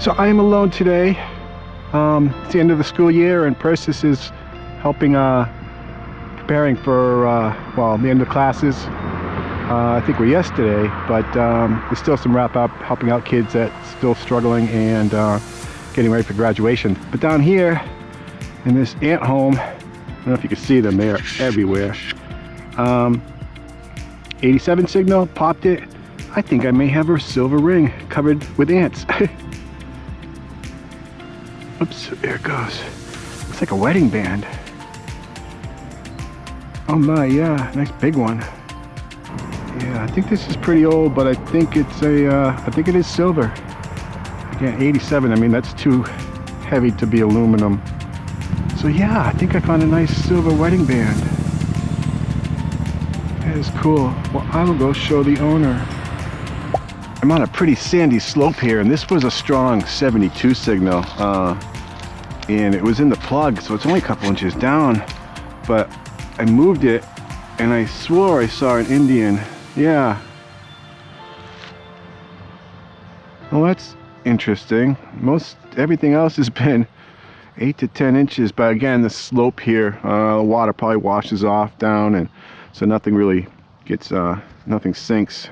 So I am alone today. It's the end of the school year, and Persis is helping, preparing for, well, the end of classes. I think we're yesterday, but there's still some wrap up, helping out kids that's still struggling and getting ready for graduation. But down here in this ant home, I don't know if you can see them, they're everywhere. 87 signal, popped it. I think I may have a silver ring covered with ants. Oops, there it goes. Looks like a wedding band. Oh my, yeah, nice big one. Yeah, I think this is pretty old, but I think it's I think it is silver. Again, 87, I mean, that's too heavy to be aluminum. So yeah, I think I found a nice silver wedding band. That is cool. Well, I will go show the owner. I'm on a pretty sandy slope here, and this was a strong 72 signal. And it was in the plug, so it's only a couple inches down. But I moved it, and I swore I saw an Indian. Yeah. Well, that's interesting. Everything else has been 8 to 10 inches, but again, the slope here, the water probably washes off down, and so nothing really gets, nothing sinks.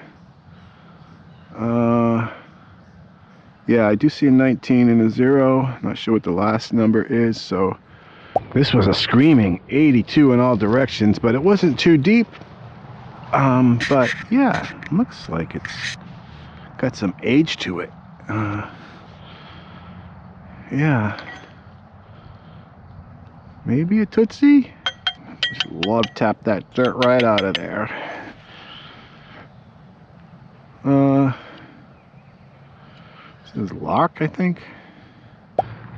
Yeah, I do see a 19 and a 0. Not sure what the last number is, so this was a screaming 82 in all directions, but it wasn't too deep. But yeah, looks like it's got some age to it. Yeah. Maybe a Tootsie? Just love tap that dirt right out of there. This is Lark, I think.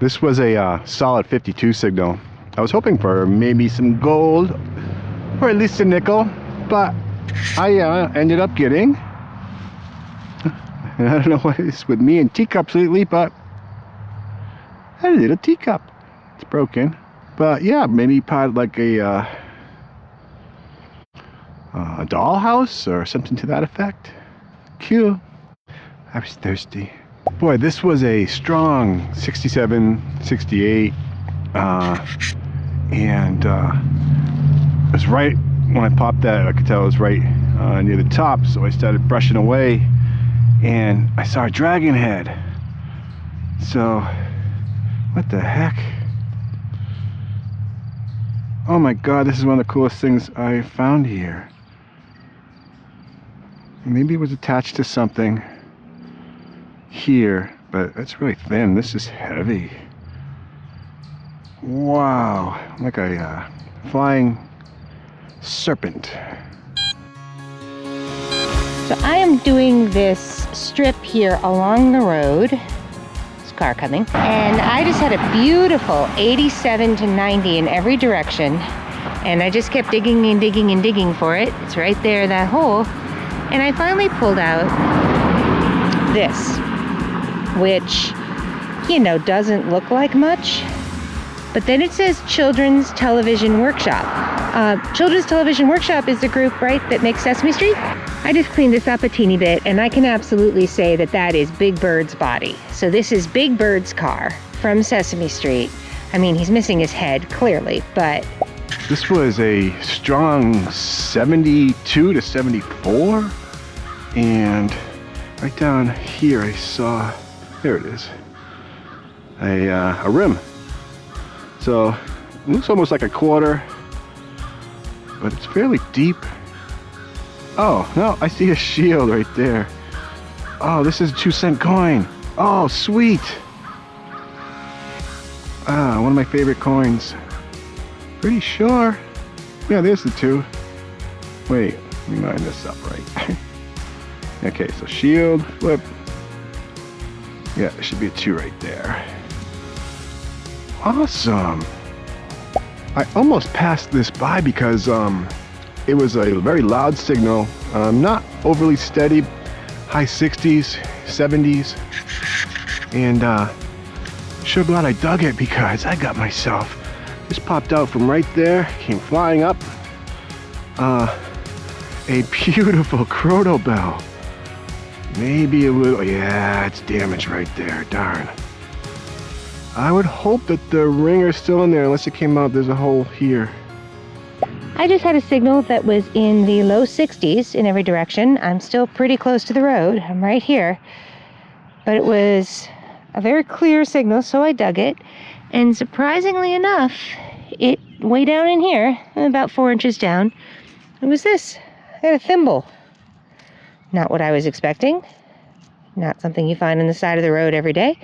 This was a solid 52 signal. I was hoping for maybe some gold, or at least a nickel, but I ended up getting, I don't know what it is with me and teacups lately, but a little teacup. It's broken. But yeah, maybe probably like a dollhouse or something to that effect. Cute. I was thirsty. Boy, this was a strong 67, 68, and it was right when I popped that. I could tell it was right near the top, so I started brushing away, and I saw a dragon head. So, what the heck? Oh my god, this is one of the coolest things I found here. Maybe it was attached to something here, but it's really thin. This is heavy. Wow, like a flying serpent. So I am doing this strip here along the road. There's a car coming. And I just had a beautiful 87 to 90 in every direction. And I just kept digging and digging and digging for it. It's right there, that hole. And I finally pulled out this, which, you know, doesn't look like much. But then it says Children's Television Workshop. Children's Television Workshop is the group, right, that makes Sesame Street? I just cleaned this up a teeny bit, and I can absolutely say that that is Big Bird's body. So this is Big Bird's car from Sesame Street. I mean, he's missing his head, clearly, but... This was a strong 72 to 74, and right down here I saw, there it is, a rim. So it looks almost like a quarter, but it's fairly deep. Oh, no, I see a shield right there. Oh, this is a 2-cent coin. Oh, sweet. Ah, one of my favorite coins. Pretty sure. Yeah, there's the 2. Wait, let me line this up right. Okay, so shield, flip. Yeah, there should be a 2 right there. Awesome. I almost passed this by because it was a very loud signal, not overly steady, high 60s, 70s, and sure glad I dug it because I got myself, this popped out from right there, came flying up, a beautiful croto bell. Maybe a little, yeah, it's damaged right there, darn. I would hope that the ringer's still in there unless it came out. There's a hole here. I just had a signal that was in the low 60s in every direction. I'm still pretty close to the road. I'm right here. But it was a very clear signal, so I dug it. And surprisingly enough, it way down in here, about 4 inches down, it was this. I had a thimble. Not what I was expecting. Not something you find on the side of the road every day.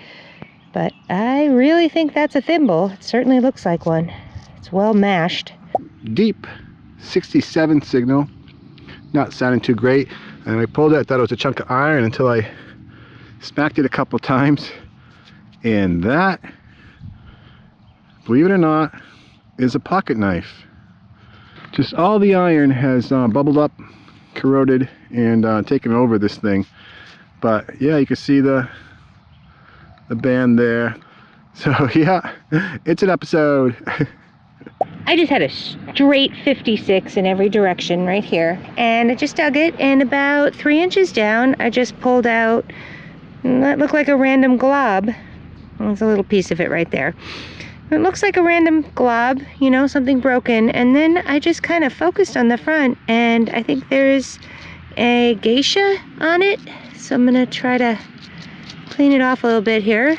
But I really think that's a thimble. It certainly looks like one. It's well mashed. Deep 67 signal, not sounding too great, and I pulled it. I thought it was a chunk of iron until I smacked it a couple times, and that, believe it or not, is a pocket knife. Just all the iron has bubbled up, corroded, and taken over this thing. But yeah, you can see the band there. So yeah, it's an episode. I just had a straight 56 in every direction right here, and I just dug it, and about 3 inches down I just pulled out that looked like a random glob. There's a little piece of it right there. It looks like a random glob, you know, something broken, and then I just kind of focused on the front, and I think there's a geisha on it, so I'm gonna try to clean it off a little bit here.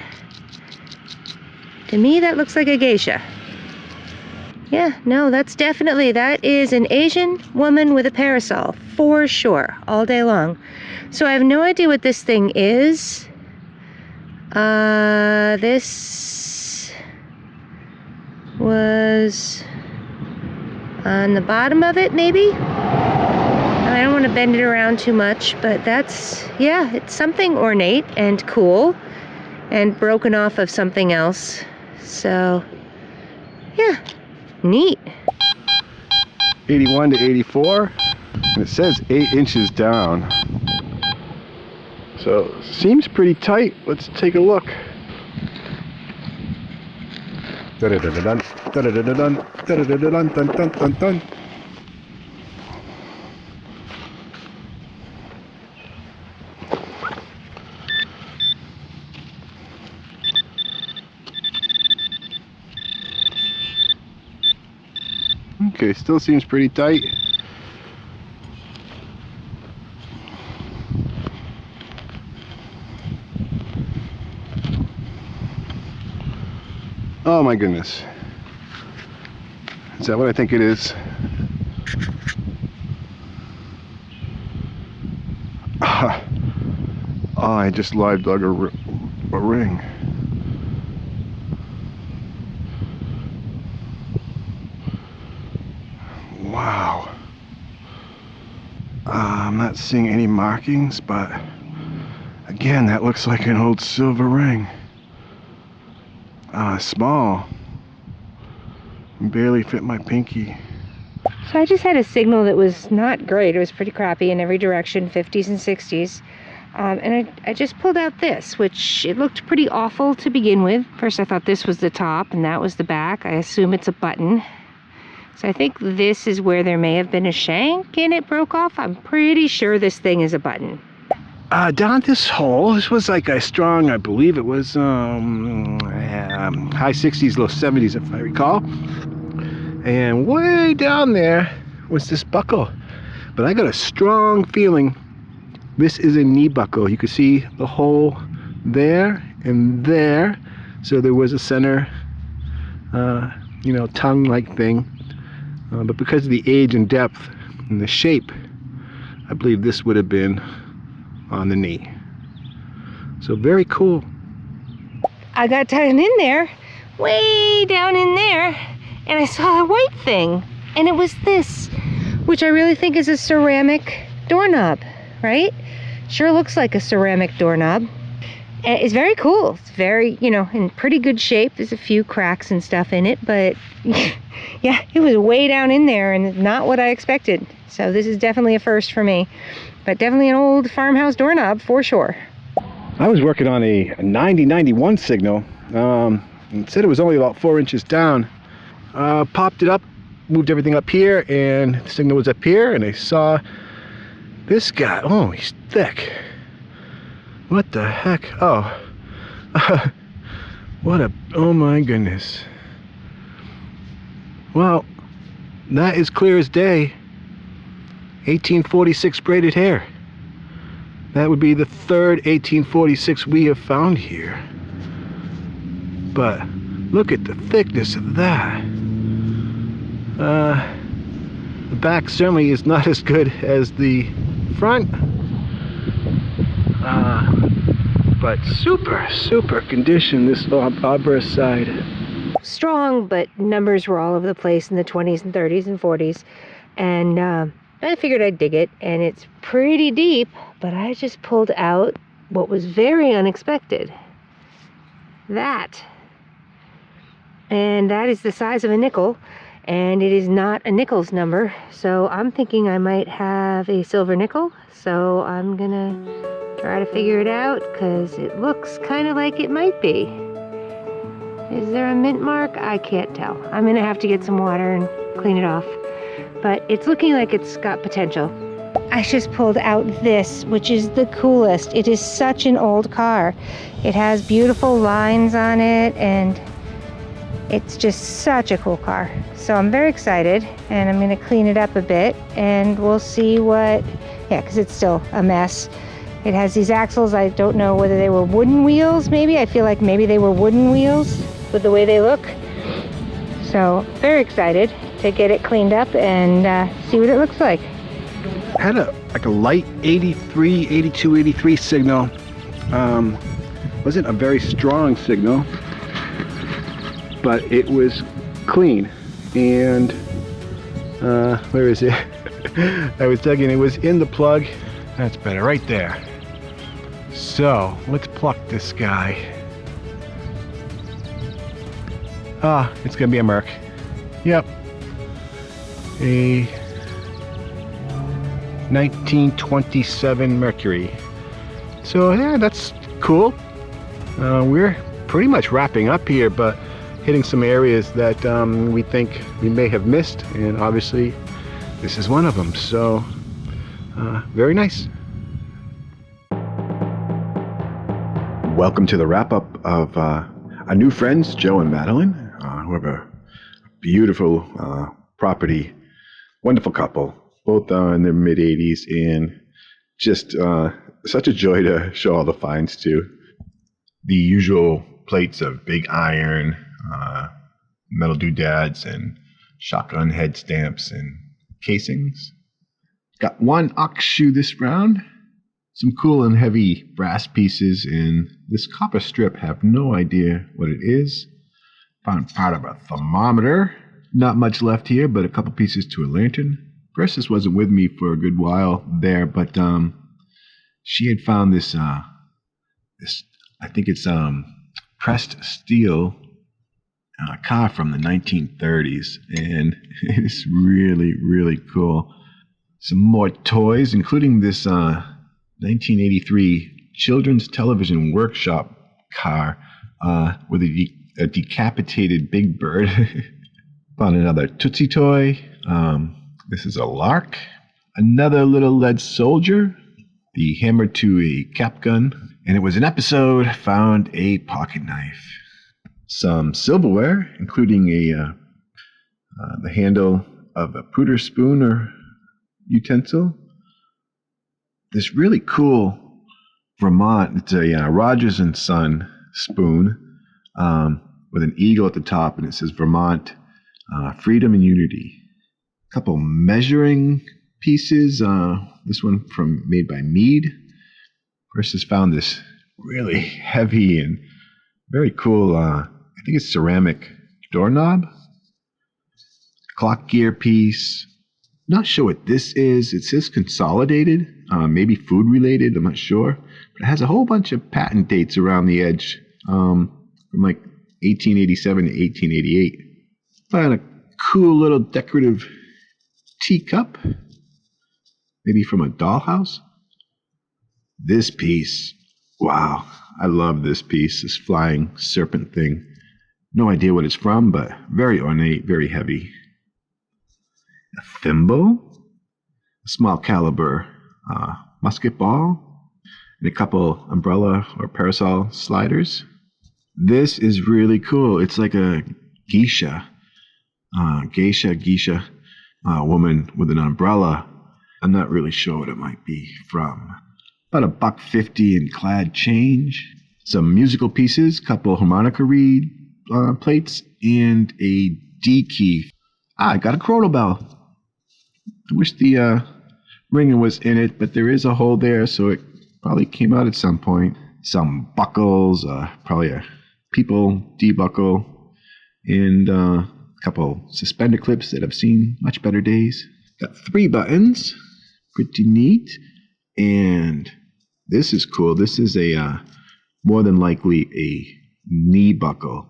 To me that looks like a geisha. Yeah, no, that is an Asian woman with a parasol, for sure, all day long. So I have no idea what this thing is. This was on the bottom of it, maybe? I don't want to bend it around too much, but that's, yeah, it's something ornate and cool and broken off of something else. So, yeah. Neat. 81 to 84, and it says 8 inches down. So seems pretty tight. Let's take a look. Da-da-da-da-dun, da-da-da-da-dun, da-da-da-da-dun, dun, dun, dun, dun. Okay, still seems pretty tight. Oh my goodness. Is that what I think it is? Oh, I just live dug a ring. Wow. I'm not seeing any markings, but again, that looks like an old silver ring. Small. Barely fit my pinky. So I just had a signal that was not great. It was pretty crappy in every direction, 50s and 60s. And I just pulled out this, which it looked pretty awful to begin with. First I thought this was the top and that was the back. I assume it's a button. So I think this is where there may have been a shank and it broke off. I'm pretty sure this thing is a button. Down this hole, this was like a strong, I believe it was high 60s, low 70s if I recall. And way down there was this buckle. But I got a strong feeling this is a knee buckle. You can see the hole there and there. So there was a center, tongue-like thing. But because of the age and depth and the shape, I believe this would have been on the knee. So very cool. I got down in there, way down in there, and I saw a white thing. And it was this, which I really think is a ceramic doorknob, right? Sure looks like a ceramic doorknob. And it's very cool. It's very, in pretty good shape. There's a few cracks and stuff in it, but yeah, it was way down in there and not what I expected. So this is definitely a first for me, but definitely an old farmhouse doorknob for sure. I was working on a 90-91 signal. It said it was only about 4 inches down. Popped it up, moved everything up here, and the signal was up here, and I saw this guy. Oh, he's thick. What the heck? Oh. Oh my goodness. Well, that is clear as day. 1846 braided hair. That would be the third 1846 we have found here. But look at the thickness of that. The back certainly is not as good as the front. But super condition, this arborist side. Strong, but numbers were all over the place in the 20s and 30s and 40s. And I figured I'd dig it, and it's pretty deep, but I just pulled out what was very unexpected. That. And that is the size of a nickel, and it is not a nickel's number. So I'm thinking I might have a silver nickel. So I'm gonna try to figure it out, because it looks kind of like it might be. Is there a mint mark? I can't tell. I'm gonna have to get some water and clean it off. But it's looking like it's got potential. I just pulled out this, which is the coolest. It is such an old car. It has beautiful lines on it, and it's just such a cool car. So I'm very excited, and I'm gonna clean it up a bit, and we'll see what, because it's still a mess. It has these axles. I don't know whether they were wooden wheels, maybe. I feel like maybe they were wooden wheels with the way they look. So very excited to get it cleaned up and see what it looks like. Had a light 83, 82, 83 signal. Wasn't a very strong signal, but it was clean. And where is it? I was digging. It was in the plug. That's better, right there. So let's pluck this guy. It's gonna be a Merc. Yep. A 1927 Mercury. So yeah, that's cool. We're pretty much wrapping up here, but hitting some areas that we think we may have missed, and obviously this is one of them. So very nice. Welcome to the wrap-up of our new friends, Joe and Madeline, who have a beautiful property. Wonderful couple, both in their mid-80s, and just such a joy to show all the finds to. The usual plates of big iron, metal doodads, and shotgun head stamps and casings. Got one ox shoe this round, some cool and heavy brass pieces, and this copper strip, have no idea what it is. Found part of a thermometer. Not much left here, but a couple pieces to a lantern. Persis wasn't with me for a good while there, but she had found this, I think it's pressed steel car from the 1930s, and it's really cool. Some more toys, including this 1983 Children's Television Workshop car with a decapitated Big Bird. Found another Tootsie toy. This is a Lark. Another little lead soldier. The hammer to a cap gun. And it was an episode. Found a pocket knife. Some silverware, including the handle of a Pooter spoon or utensil. This really cool Vermont. It's a Rogers and Son spoon with an eagle at the top, and it says Vermont. Freedom and Unity. A couple measuring pieces. This one made by Mead. Persis found this really heavy and very cool, I think it's ceramic doorknob. Clock gear piece. Not sure what this is. It says consolidated, maybe food related, I'm not sure. But it has a whole bunch of patent dates around the edge from like 1887 to 1888. Found a cool little decorative teacup, maybe from a dollhouse. This piece, wow, I love this piece, this flying serpent thing. No idea what it's from, but very ornate, very heavy. A thimble, a small caliber musket ball, and a couple umbrella or parasol sliders. This is really cool. It's like a geisha woman with an umbrella. I'm not really sure what it might be from. About $1.50 in clad change. Some musical pieces, couple harmonica reed plates, and a D key. I got a chronal bell. I wish the ringer was in it, but there is a hole there, so it probably came out at some point. Some buckles, probably a people D-buckle, and a couple suspender clips that have seen much better days. Got 3 buttons, pretty neat. And this is cool. This is a more than likely a knee buckle.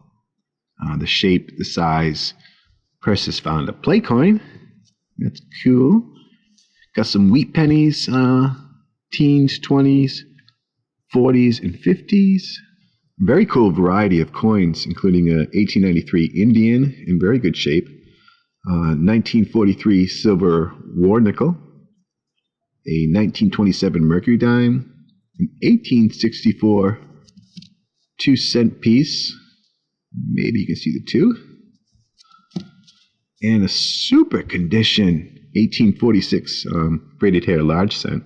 The shape, the size. Persis found a play coin. That's cool. Got some wheat pennies, teens, 20s, 40s, and 50s. Very cool variety of coins, including a 1893 Indian in very good shape, 1943 silver war nickel, a 1927 mercury dime, an 1864 2-cent piece, maybe you can see the 2, and a super condition 1846 braided hair large cent.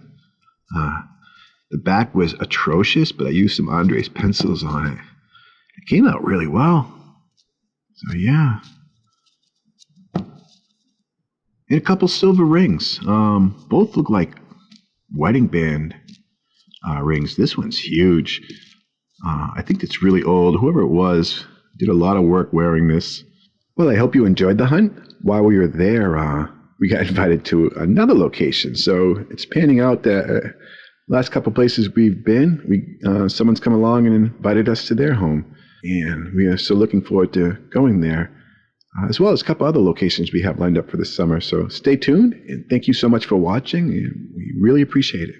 The back was atrocious, but I used some Andres pencils on it. It came out really well. So yeah. And a couple silver rings. Both look like wedding band rings. This one's huge. I think it's really old. Whoever it was did a lot of work wearing this. Well, I hope you enjoyed the hunt. While we were there, we got invited to another location. So it's panning out that last couple places we've been, someone's come along and invited us to their home. And we are so looking forward to going there, as well as a couple other locations we have lined up for this summer. So stay tuned, and thank you so much for watching, and we really appreciate it.